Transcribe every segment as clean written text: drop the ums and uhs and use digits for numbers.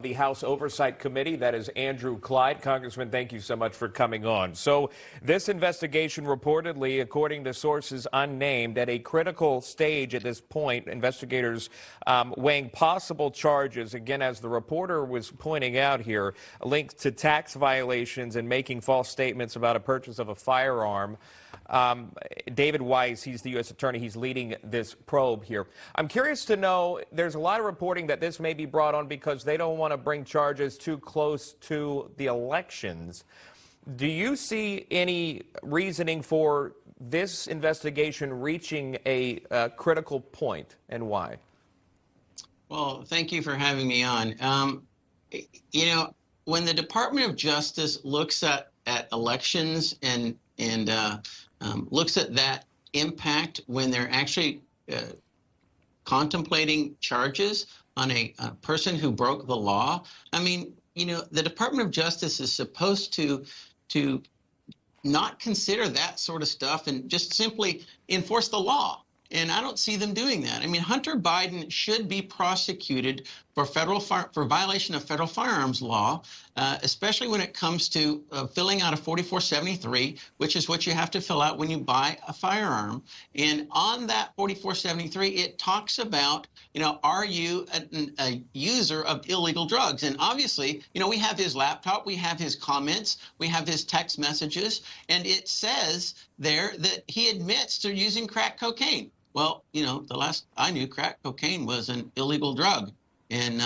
The House Oversight Committee, that is Andrew Clyde. Congressman, thank you so much for coming on. So this investigation reportedly, according to sources unnamed, at a critical stage at this point, investigators weighing possible charges, again, as the reporter was pointing out here, linked to tax violations and making false statements about a purchase of a firearm. David Weiss, he's the U.S. attorney. He's leading this probe here. I'm curious to know, there's a lot of reporting that this may be brought on because they don't want to bring charges too close to the elections. Do you see any reasoning for this investigation reaching a critical point, and why? Well, thank you for having me on. When the Department of Justice looks at elections and looks at that impact when they're actually contemplating charges on a person who broke the law. I mean, the Department of Justice is supposed to not consider that sort of stuff and just simply enforce the law. And I don't see them doing that. I mean, Hunter Biden should be prosecuted for violation of federal firearms law, especially when it comes to filling out a 4473, which is what you have to fill out when you buy a firearm. And on that 4473, it talks about, are you a user of illegal drugs? And obviously, we have his laptop, we have his comments, we have his text messages, and it says there that he admits to using crack cocaine. Well, the last I knew, crack cocaine was an illegal drug. And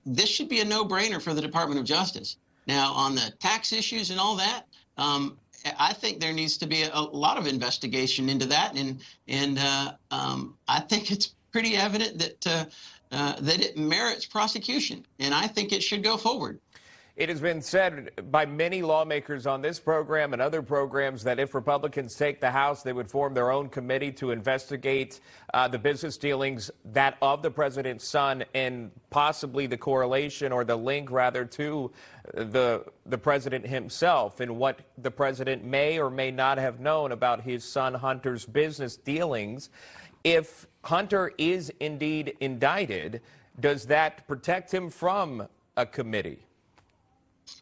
this should be a no-brainer for the Department of Justice. Now, on the tax issues and all that, I think there needs to be a lot of investigation into that. And I think it's pretty evident that it merits prosecution. And I think it should go forward. It has been said by many lawmakers on this program and other programs that if Republicans take the House, they would form their own committee to investigate the business dealings that of the president's son and possibly the correlation or the link, rather, to the president himself and what the president may or may not have known about his son Hunter's business dealings. If Hunter is indeed indicted, does that protect him from a committee?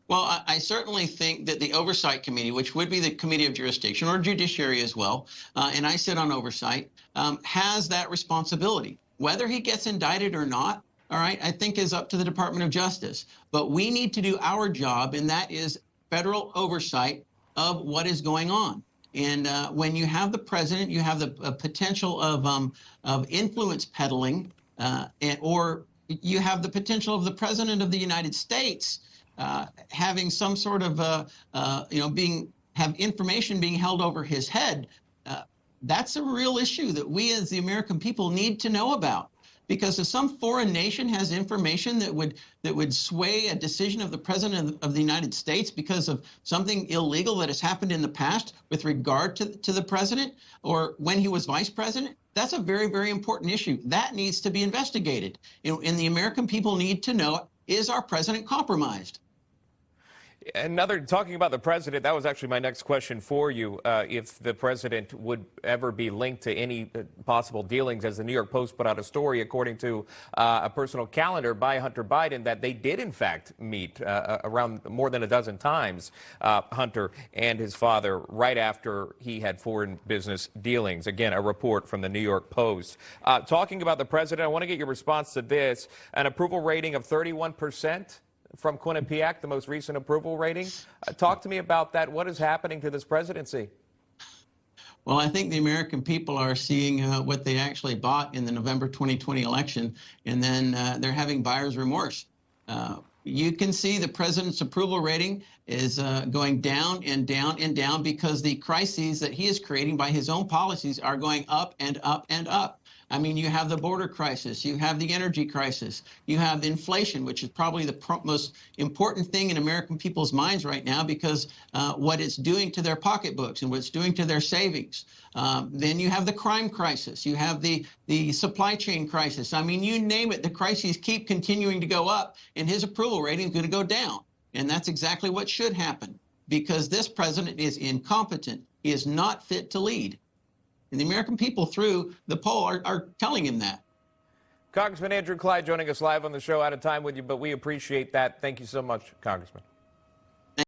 Well, I certainly think that the Oversight Committee, which would be the Committee of Jurisdiction or Judiciary as well, and I sit on Oversight, has that responsibility. Whether he gets indicted or not, all right, I think is up to the Department of Justice. But we need to do our job, and that is federal oversight of what is going on. And when you have the president, you have the potential of influence peddling, or you have the potential of the president of the United States having some sort of, have information being held over his head. That's a real issue that we as the American people need to know about. Because if some foreign nation has information that would sway a decision of the president of the United States because of something illegal that has happened in the past with regard to the president or when he was vice president, that's a very, very important issue. That needs to be investigated. And the American people need to know, is our president compromised? Talking about the president, that was actually my next question for you. If the president would ever be linked to any possible dealings, as the New York Post put out a story, according to a personal calendar by Hunter Biden, that they did, in fact, meet around more than a dozen times, Hunter and his father, right after he had foreign business dealings. Again, a report from the New York Post. Talking about the president, I want to get your response to this. An approval rating of 31%. From Quinnipiac, the most recent approval rating. Talk to me about that. What is happening to this presidency? Well, I think the American people are seeing what they actually bought in the November 2020 election, and then they're having buyer's remorse. You can see the president's approval rating is going down and down and down because the crises that he is creating by his own policies are going up and up and up. I mean, you have the border crisis, you have the energy crisis, you have inflation, which is probably the most important thing in American people's minds right now because what it's doing to their pocketbooks and what it's doing to their savings. Then you have the crime crisis, you have the supply chain crisis. I mean, you name it, the crises keep continuing to go up, and his approval rating is going to go down. And that's exactly what should happen because this president is incompetent. He is not fit to lead. And the American people through the poll are telling him that. Congressman Andrew Clyde joining us live on the show. Out of time with you, but we appreciate that. Thank you so much, Congressman.